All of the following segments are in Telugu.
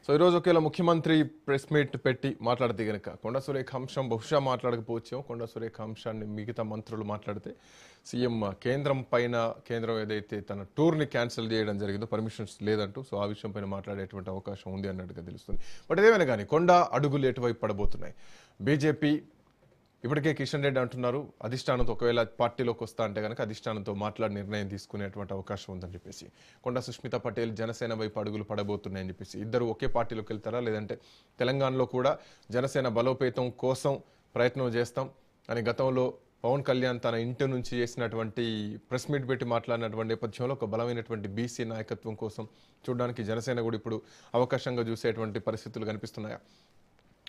సో ఈరోజు ఒకేలా ముఖ్యమంత్రి ప్రెస్ మీట్ పెట్టి మాట్లాడితే గనక కొండా సురేఖ అంశం బహుశా మాట్లాడకపోవచ్చేమో. కొండా సురేఖ అంశాన్ని మిగతా మంత్రులు మాట్లాడితే సీఎం కేంద్రం ఏదైతే తన టూర్ని క్యాన్సిల్ చేయడం జరిగిందో పర్మిషన్స్ లేదంటూ సో ఆ విషయం పైన మాట్లాడేటువంటి అవకాశం ఉంది అన్నట్టుగా తెలుస్తుంది. బట్ ఏదేమైనా కానీ కొండా అడుగులు ఎటువైపు పడబోతున్నాయి? బీజేపీ ఇప్పటికే కిషన్ రెడ్డి అంటున్నారు అధిష్టానంతో ఒకవేళ పార్టీలోకి వస్తా అంటే కనుక అధిష్టానంతో మాట్లాడి నిర్ణయం తీసుకునేటువంటి అవకాశం ఉందని చెప్పేసి. కొండా సుష్మిత పటేల్ జనసేన వైపు అడుగులు పడబోతున్నాయని చెప్పేసి ఇద్దరు ఒకే పార్టీలోకి వెళ్తారా, లేదంటే తెలంగాణలో కూడా జనసేన బలోపేతం కోసం ప్రయత్నం చేస్తాం అని గతంలో పవన్ కళ్యాణ్ తన ఇంటి నుంచి చేసినటువంటి ప్రెస్ మీట్ పెట్టి మాట్లాడినటువంటి నేపథ్యంలో ఒక బలమైనటువంటి బీసీ నాయకత్వం కోసం చూడడానికి జనసేన కూడా ఇప్పుడు అవకాశంగా చూసేటువంటి పరిస్థితులు కనిపిస్తున్నాయా?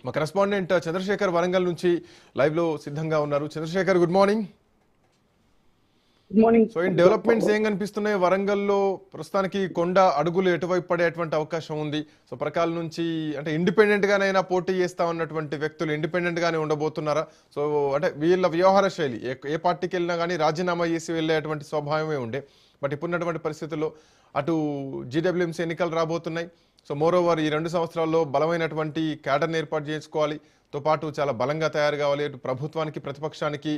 మా కరెస్పాండెంట్ చంద్రశేఖర్ వరంగల్ నుంచి లైవ్ లో సిద్ధంగా ఉన్నారు. Chandrasekhar, good morning. సో ఈ డెవలప్మెంట్స్ ఏం కనిపిస్తున్నాయి వరంగల్లో? ప్రస్తుతానికి కొండా అడుగులు ఎటువైపు పడేటువంటి అవకాశం ఉంది? సో ప్రకాల నుంచి అంటే ఇండిపెండెంట్ గానైనా పోటీ చేస్తా ఉన్నటువంటి వ్యక్తులు ఇండిపెండెంట్ గానే ఉండబోతున్నారా? సో అంటే వీళ్ళ వ్యవహార శైలి ఏ పార్టీకి వెళ్ళినా కానీ రాజీనామా చేసి వెళ్ళేటువంటి స్వభావమే ఉండే. బట్ ఇప్పుడున్నటువంటి పరిస్థితుల్లో అటు జీడబ్ల్యూఎంసీ ఎన్నికలు రాబోతున్నాయి. సో మోరోవర్ ఈ 2 సంవత్సరాల్లో బలమైనటువంటి క్యాడర్ని ఏర్పాటు చేసుకోవాలి, తో పాటు చాలా బలంగా తయారు కావాలి. అటు ప్రభుత్వానికి ప్రతిపక్షానికి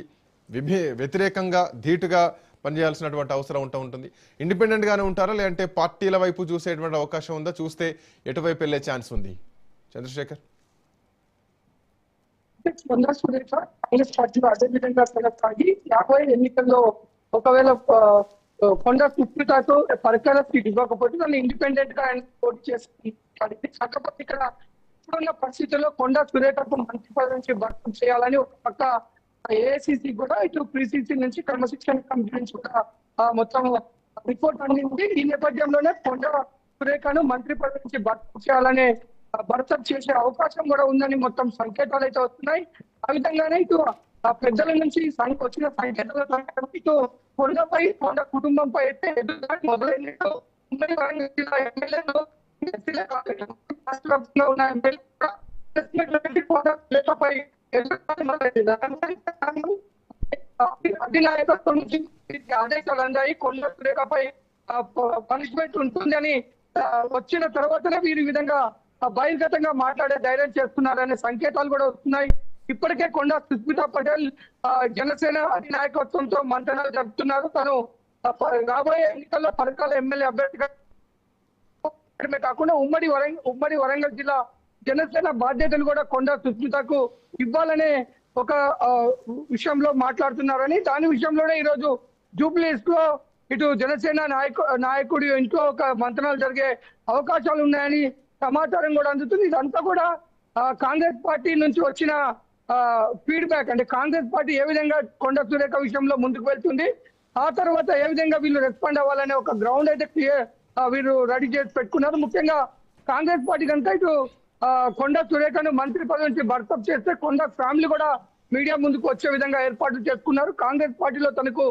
వ్యతిరేకంగా ధీటుగా పనిచేయాల్సినటువంటి అవసరం ఉంటుంది. ఇండిపెండెంట్ గానే ఉంటారా, లేదంటే పార్టీల వైపు చూసేటువంటి అవకాశం ఉందా? చూస్తే ఎటువైపు వెళ్ళే ఛాన్స్ ఉంది చంద్రశేఖర్? కాంగ్రెస్ పార్టీలో అదే విధంగా కొనసాగి 50 ఎన్నికల్లో ఒకవేళ కొండా సుష్మితకు పరికర సీట్ ఇవ్వకపోతే దాన్ని ఇండిపెండెంట్ గా ఆయన పోటీ చేస్తుంది. కాకపోతే ఇక్కడ ఇప్పుడున్న పరిస్థితుల్లో కొండా సురేఖకు మంత్రి పదవి నుంచి భర్తీ చేయాలని ఒక పక్క ఏఐసిసి కూడా ఇటు ప్రీసీసీ నుంచి క్రమశిక్షణ కమిటీ నుంచి కూడా మొత్తం రిపోర్ట్ అందింది. ఈ నేపథ్యంలోనే కొండా సురేఖను మంత్రి పదవి నుంచి భర్తీ చేయాలనే భర్తీ చేసే అవకాశం కూడా ఉందని మొత్తం సంకేతాలు అయితే వస్తున్నాయి. ఆ విధంగానే ఇటు ఆ పెద్దల నుంచి వచ్చిన సంకేతాల ప్రకారం ఇటు కొండ కుటుంబంపై అయితే ఎదురుదాడి మొదలైనట్టు ఉమ్మడి వరంగల్ జిల్లా ఎమ్మెల్యేలు ఉన్న ఎమ్మెల్యేపై అధినాయకత్వం నుంచి ఆదేశాలు అందాయి. కొండ సురేఖపై పనిష్మెంట్ ఉంటుంది అని వచ్చిన తర్వాతనే వీరు ఈ విధంగా బహిర్గతంగా మాట్లాడే ధైర్యం చేస్తున్నారనే సంకేతాలు కూడా వస్తున్నాయి. ఇప్పటికే కొండా సుష్మిత పటేల్ జనసేన అధినాయకత్వంతో మంతనాలు జరుపుతున్నారు. తను రాబోయే ఎన్నికల్లో పరకాల ఎమ్మెల్యే అభ్యర్థిగా కాకుండా ఉమ్మడి వరంగల్ జిల్లా జనసేన బాధ్యతలు కూడా కొండా సుష్మితకు ఇవ్వాలనే ఒక విషయంలో మాట్లాడుతున్నారని, దాని విషయంలోనే ఈరోజు జూబ్లీహిల్స్ లో ఇటు జనసేన నాయకుడి ఇంట్లో ఒక మంతనాలు జరిగే అవకాశాలు ఉన్నాయని సమాచారం కూడా అందుతుంది. ఇదంతా కూడా కాంగ్రెస్ పార్టీ నుంచి వచ్చిన ఫీడ్బ్యాక్. అంటే కాంగ్రెస్ పార్టీ ఏ విధంగా కొండా సురేఖ విషయంలో ముందుకు వెళ్తుంది, ఆ తర్వాత ఏ విధంగా వీళ్ళు రెస్పాండ్ అవ్వాలనే ఒక గ్రౌండ్ అయితే వీరు రెడీ చేసి పెట్టుకున్నారు. ముఖ్యంగా కాంగ్రెస్ పార్టీ కనుక ఇటు కొండా సురేఖను మంత్రి పదవి నుంచి బర్తప్ చేస్తే కొండా ఫ్యామిలీ కూడా మీడియా ముందుకు వచ్చే విధంగా ఏర్పాట్లు చేసుకున్నారు. కాంగ్రెస్ పార్టీలో తనకు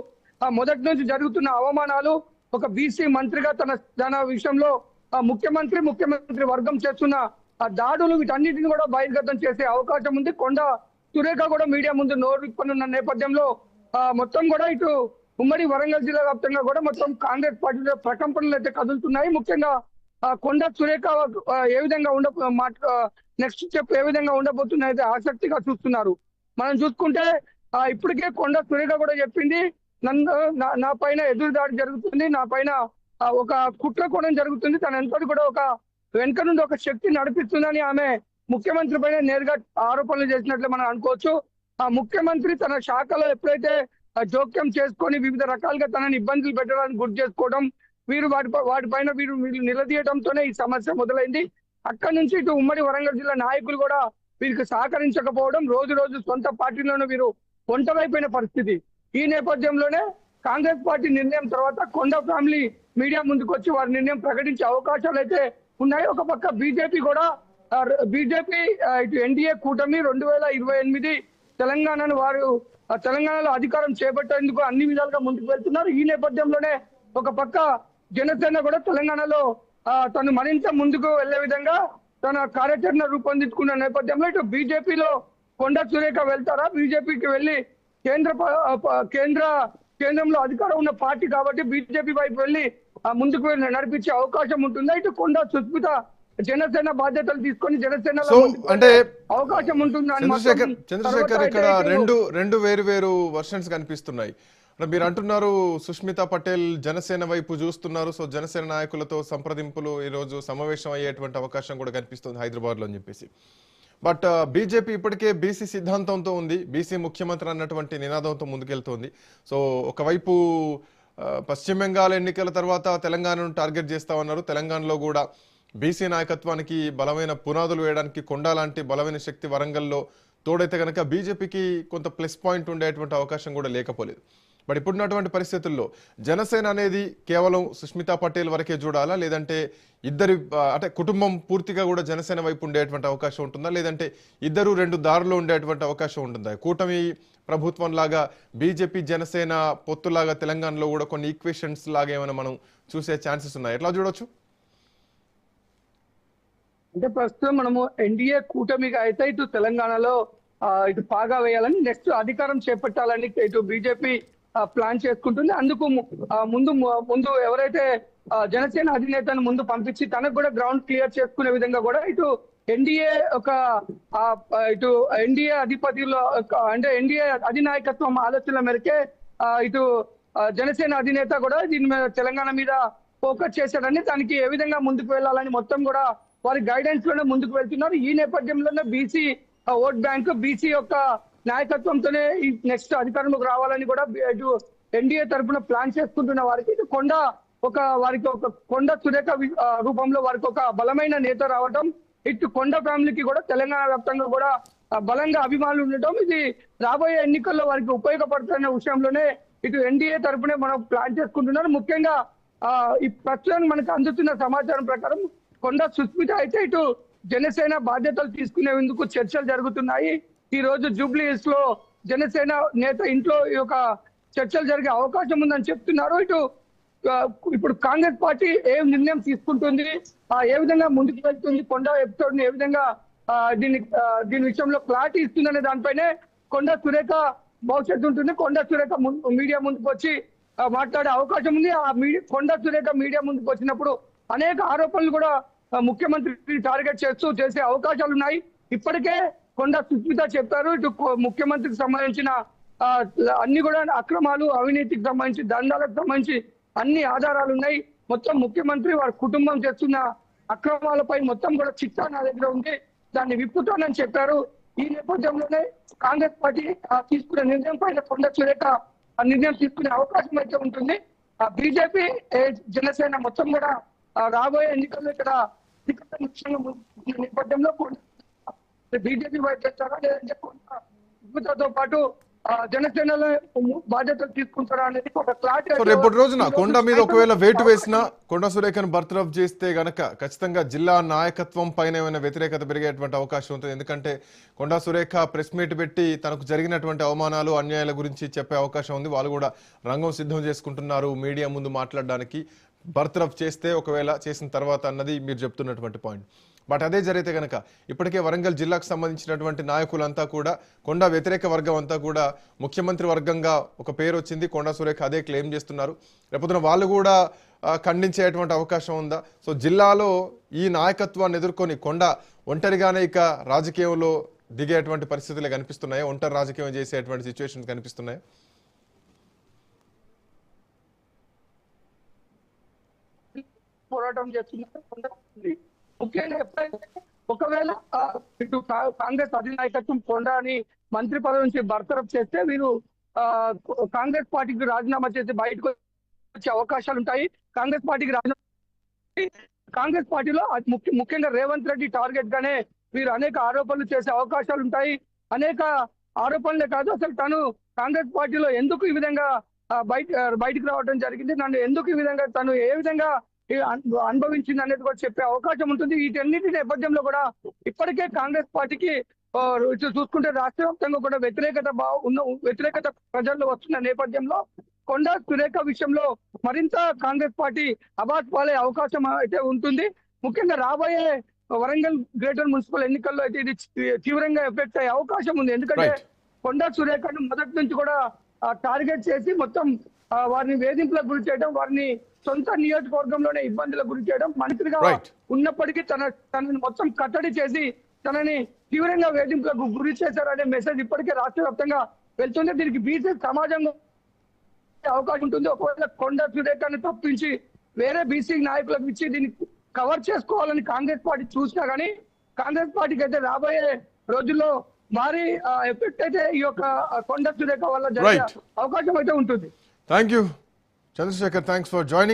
మొదటి నుంచి జరుగుతున్న అవమానాలు, ఒక బీసీ మంత్రిగా తన విషయంలో ముఖ్యమంత్రి వర్గం చేస్తున్న దాడులు, వీటన్నిటిని కూడా బహిర్గతం చేసే అవకాశం ఉంది. కొండా సురేఖ కూడా మీడియా ముందు నోరు విప్పనున్న నేపథ్యంలో మొత్తం కూడా ఇటు ఉమ్మడి వరంగల్ జిల్లా వ్యాప్తంగా కూడా మొత్తం కాంగ్రెస్ పార్టీలో ప్రకంపనలు అయితే కదులుతున్నాయి. ముఖ్యంగా కొండా సురేఖ ఏ విధంగా నెక్స్ట్ స్టెప్ ఏ విధంగా ఉండబోతున్నాయి అయితే ఆసక్తిగా చూస్తున్నారు. మనం చూసుకుంటే ఇప్పటికే కొండా సురేఖ కూడా చెప్పింది, నా పైన ఎదురుదాడి జరుగుతుంది, నా పైన ఒక కుట్ర కూడా జరుగుతుంది, తన ఎంతటి కూడా ఒక వెనుక నుండి ఒక శక్తి నడిపిస్తుందని ఆమె ముఖ్యమంత్రి పైన నేరుగా ఆరోపణలు చేసినట్లు మనం అనుకోవచ్చు. ఆ ముఖ్యమంత్రి తన శాఖలో ఎప్పుడైతే జోక్యం చేసుకొని వివిధ రకాలుగా తనని ఇబ్బందులు పెట్టడానికి గురి చేసుకోవడం, వీరు వాటిపైన వీరు నిలదీయడంతోనే ఈ సమస్య మొదలైంది. అక్కడి నుంచి ఇటు ఉమ్మడి వరంగల్ జిల్లా నాయకులు కూడా వీరికి సహకరించకపోవడం, రోజు సొంత పార్టీలోనే వీరు ఒంటరైపోయిన పరిస్థితి. ఈ నేపథ్యంలోనే కాంగ్రెస్ పార్టీ నిర్ణయం తర్వాత కొండా ఫ్యామిలీ మీడియా ముందుకు వచ్చి వారి నిర్ణయం ప్రకటించే అవకాశాలు అయితే ఉన్నాయి. ఒక పక్క బీజేపీ ఇటు ఎన్డీఏ కూటమి 2028 తెలంగాణలో అధికారం చేపట్టేందుకు అన్ని విధాలుగా ముందుకు వెళ్తున్నారు. ఈ నేపథ్యంలోనే ఒక పక్క జనసేన కూడా తెలంగాణలో తను మరింత ముందుకు వెళ్లే విధంగా తన కార్యాచరణ రూపొందించుకున్న నేపథ్యంలో ఇటు బీజేపీలో కొండా సురేఖ వెళ్తారా, బీజేపీకి వెళ్ళి కేంద్రంలో అధికారం ఉన్న పార్టీ కాబట్టి బీజేపీ వైపు వెళ్ళి ముందుకు నడిపించే అవకాశం ఉంటుందా, ఇటు కొండా సుష్మిత జనసేన బాధ్యతలు తీసుకొని జనసేనలో సో ముందుకు అంటే వెళ్ళే అవకాశం ఉంటుందని మాత్రం చంద్రశేఖర్ తర్వాత ఇక్కడ అయితే రెండు వేరు వర్షన్స్ కనిపిస్తున్నాయి. అంటే మీరు అంటున్నారు సుష్మితా పటేల్ జనసేన వైపు చూస్తున్నారు, సో జనసేన నాయకులతో సంప్రదింపులు ఈ రోజు సమావేశం అయ్యేటువంటి అవకాశం కూడా కనిపిస్తుంది హైదరాబాద్ లో అని చెప్పేసి. బట్ బీజేపీ ఇప్పటికే బీసీ సిద్ధాంతంతో ఉంది, బీసీ ముఖ్యమంత్రి అన్నటువంటి నినాదంతో ముందుకెళ్తోంది. సో ఒకవైపు పశ్చిమ బెంగాల్ ఎన్నికల తర్వాత తెలంగాణను టార్గెట్ చేస్తామన్నారు. తెలంగాణలో కూడా బీసీ నాయకత్వానికి బలమైన పునాదులు వేయడానికి కొండా లాంటి బలమైన శక్తి వరంగల్లో తోడైతే కనుక బీజేపీకి కొంత ప్లస్ పాయింట్ ఉండేటువంటి అవకాశం కూడా లేకపోలేదు. బట్ ఇప్పుడున్నటువంటి పరిస్థితుల్లో జనసేన అనేది కేవలం సుష్మితా పటేల్ వరకే చూడాలా, లేదంటే ఇద్దరి అంటే కుటుంబం పూర్తిగా కూడా జనసేన వైపు ఉండేటువంటి అవకాశం ఉంటుందా, లేదంటే ఇద్దరు రెండు దారులు ఉండేటువంటి అవకాశం ఉంటుందా? కూటమి ప్రభుత్వం లాగా బీజేపీ జనసేన పొత్తులాగా తెలంగాణలో కూడా కొన్ని ఈక్వేషన్స్ లాగా ఏమైనా మనం చూసే ఛాన్సెస్ ఉన్నాయి, ఎట్లా చూడొచ్చు? అంటే ప్రస్తుతం మనము ఎన్డీఏ కూటమిగా అయితే ఇటు తెలంగాణలో ఇటు పాగా వేయాలని నెక్స్ట్ అధికారం చేపట్టాలని ఇటు బీజేపీ ప్లాన్ చేసుకుంటుంది. అందుకు ముందు ఎవరైతే జనసేన అధినేతను ముందు పంపించి తనకు కూడా గ్రౌండ్ క్లియర్ చేసుకునే విధంగా కూడా ఇటు ఎన్డీఏ ఇటు ఎన్డీఏ అధిపతిలో అంటే ఎన్డీఏ అధినాయకత్వం ఆలోచనల మేరకే ఇటు జనసేన అధినేత కూడా దీని మీద తెలంగాణ మీద ఫోకస్ చేశాడని, దానికి ఏ విధంగా ముందుకు వెళ్ళాలని మొత్తం కూడా వారి గైడెన్స్ లోనే ముందుకు వెళ్తున్నారు. ఈ నేపథ్యంలోనే బీసీ ఓట్ బ్యాంక్ బీసీ యొక్క నాయకత్వంతోనే ఈ నెక్స్ట్ అధికారంలోకి రావాలని కూడా ఇటు ఎన్డీఏ తరఫున ప్లాన్ చేసుకుంటున్న వారికి ఇటు వారికి ఒక కొండ సురేఖ రూపంలో వారికి ఒక బలమైన నేత రావడం, ఇటు కొండ ఫ్యామిలీకి కూడా తెలంగాణ వ్యాప్తంగా కూడా బలంగా అభిమానులు ఉండటం, ఇది రాబోయే ఎన్నికల్లో వారికి ఉపయోగపడుతున్న విషయంలోనే ఇటు ఎన్డీఏ తరఫునే మనం ప్లాన్ చేసుకుంటున్నారు. ముఖ్యంగా ఈ ప్రస్తుతం మనకు అందుతున్న సమాచారం ప్రకారం కొండ సుస్మిత అయితే ఇటు జనసేన బాధ్యతలు తీసుకునేందుకు చర్చలు జరుగుతున్నాయి. ఈ రోజు జూబ్లీ హిల్స్ లో జనసేన నేత ఇంట్లో ఈ యొక్క చర్చలు జరిగే అవకాశం ఉందని చెప్తున్నారు. ఇప్పుడు కాంగ్రెస్ పార్టీ ఏ నిర్ణయం తీసుకుంటుంది, ఏ విధంగా ముందుకు వెళ్తుంది, కొండ ఎపిసోడ్ ని ఏ విధంగా దీని విషయంలో క్లారిటీ ఇస్తుందనే దానిపైనే కొండ సురేఖ భవిష్యత్తు ఉంటుంది. కొండ సురేఖ మీడియా ముందుకు వచ్చి మాట్లాడే అవకాశం ఉంది. కొండ సురేఖ మీడియా ముందుకు వచ్చినప్పుడు అనేక ఆరోపణలు కూడా ముఖ్యమంత్రి టార్గెట్ చేసే అవకాశాలు ఉన్నాయి. ఇప్పటికే కొండ సుస్మిత చెప్పారు, ఇటు ముఖ్యమంత్రికి సంబంధించిన అన్ని కూడా అక్రమాలు, అవినీతికి సంబంధించి, దండాలకు సంబంధించి అన్ని ఆధారాలు ఉన్నాయి. మొత్తం ముఖ్యమంత్రి వారి కుటుంబం చేస్తున్న అక్రమాలపై మొత్తం కూడా చిట్టా నా దగ్గర ఉంది, దాన్ని విప్పుతానని చెప్పారు. ఈ నేపథ్యంలోనే కాంగ్రెస్ పార్టీ తీసుకునే నిర్ణయం పైన కొండ సురేఖ నిర్ణయం తీసుకునే అవకాశం అయితే ఉంటుంది. బీజేపీ జనసేన మొత్తం కూడా రాబోయే ఎన్నికల్లో ఇక్కడ నేపథ్యంలో బీజేపీ వైపు చేస్తారా, లేదంటే సుస్మితతో పాటు జనసేనలో బాధ్యతలు తీసుకుంటారా అనేది ఒక క్లారిటీ. రేపటి రోజున కొండ మీద ఒకవేళ వేటు వేసినా కొండ సురేఖను బర్తరఫ్ చేస్తే గనక ఖచ్చితంగా జిల్లా నాయకత్వం పైన ఏమైనా వ్యతిరేకత పెరిగేటువంటి అవకాశం ఉంటుంది. ఎందుకంటే కొండ సురేఖ ప్రెస్ మీట్ పెట్టి తనకు జరిగినటువంటి అవమానాలు, అన్యాయాల గురించి చెప్పే అవకాశం ఉంది. వాళ్ళు కూడా రంగం సిద్ధం చేసుకుంటున్నారు మీడియా ముందు మాట్లాడడానికి. బర్తరఫ్ చేస్తే ఒకవేళ చేసిన తర్వాత అన్నది మీరు చెప్తున్నటువంటి పాయింట్. బట్ అదే జరిగితే కనుక ఇప్పటికే వరంగల్ జిల్లాకు సంబంధించినటువంటి నాయకులంతా కూడా కొండ వ్యతిరేక వర్గం అంతా కూడా ముఖ్యమంత్రి వర్గంగా ఒక పేరు వచ్చింది, కొండ సురేఖ అదే క్లెయిమ్ చేస్తున్నారు. రేపొద్దున వాళ్ళు కూడా ఖండించేటువంటి అవకాశం ఉందా? సో జిల్లాలో ఈ నాయకత్వాన్ని ఎదుర్కొని కొండ ఒంటరిగానే ఇక రాజకీయంలో దిగేటువంటి పరిస్థితులే కనిపిస్తున్నాయా? ఒంటరి రాజకీయం చేసేటువంటి సిచ్యువేషన్స్ కనిపిస్తున్నాయా? పోరాటం చేస్తున్నారు. ముఖ్యంగా ఎప్పుడైతే ఒకవేళ ఇటు కాంగ్రెస్ అధినాయకత్వం కొండని మంత్రి పదవి నుంచి బర్తరఫ్ చేస్తే వీరు కాంగ్రెస్ పార్టీకి రాజీనామా చేసి బయటకు వచ్చే అవకాశాలు ఉంటాయి. కాంగ్రెస్ పార్టీకి రాజీనామా కాంగ్రెస్ పార్టీలో ముఖ్యంగా రేవంత్ రెడ్డి టార్గెట్ గానే వీరు అనేక ఆరోపణలు చేసే అవకాశాలు ఉంటాయి. అనేక ఆరోపణలే కాదు, అసలు తను కాంగ్రెస్ పార్టీలో ఎందుకు ఈ విధంగా బయటికి రావడం జరిగింది, నన్ను ఎందుకు ఈ విధంగా తను ఏ విధంగా అనుభవించింది అనేది కూడా చెప్పే అవకాశం ఉంటుంది. వీటన్నిటి నేపథ్యంలో కూడా ఇప్పటికే కాంగ్రెస్ పార్టీకి చూసుకుంటే రాష్ట్ర వ్యాప్తంగా కూడా వ్యతిరేకత ప్రజల్లో వస్తున్న నేపథ్యంలో కొండ సురేఖ విషయంలో మరింత కాంగ్రెస్ పార్టీ అబాస్ పాలే అవకాశం అయితే ఉంటుంది. ముఖ్యంగా రాబోయే వరంగల్ గ్రేటర్ మున్సిపల్ ఎన్నికల్లో అయితే ఇది తీవ్రంగా ఎఫెక్ట్ అయ్యే అవకాశం ఉంది. ఎందుకంటే కొండ సురేఖను మొదటి నుంచి కూడా టార్గెట్ చేసి మొత్తం వారిని వేధింపులకు గురి చేయడం, వారిని సొంత నియోజకవర్గంలోనే ఇబ్బందులకు గురి చేయడం, మంత్రిగా Right. ఉన్నప్పటికీ తనని మొత్తం కట్టడి చేసి తనని తీవ్రంగా వేధింపులకు గురి చేశారనే మెసేజ్ ఇప్పటికే రాష్ట్ర వ్యాప్తంగా వెళ్తుంది. దీనికి బీసీ సమాజంలో అవకాశం ఉంటుంది. ఒకవేళ కొండ సురేఖను తప్పించి వేరే బీసీ నాయకులకు ఇచ్చి దీన్ని కవర్ చేసుకోవాలని కాంగ్రెస్ పార్టీ చూసినా కానీ కాంగ్రెస్ పార్టీకి అయితే రాబోయే రోజుల్లో భారీ ఎఫెక్ట్ అయితే ఈ యొక్క కొండ సురేఖ వల్ల జరిగే Right. అవకాశం అయితే ఉంటుంది. Thank you Chandrasekhar, thanks for joining.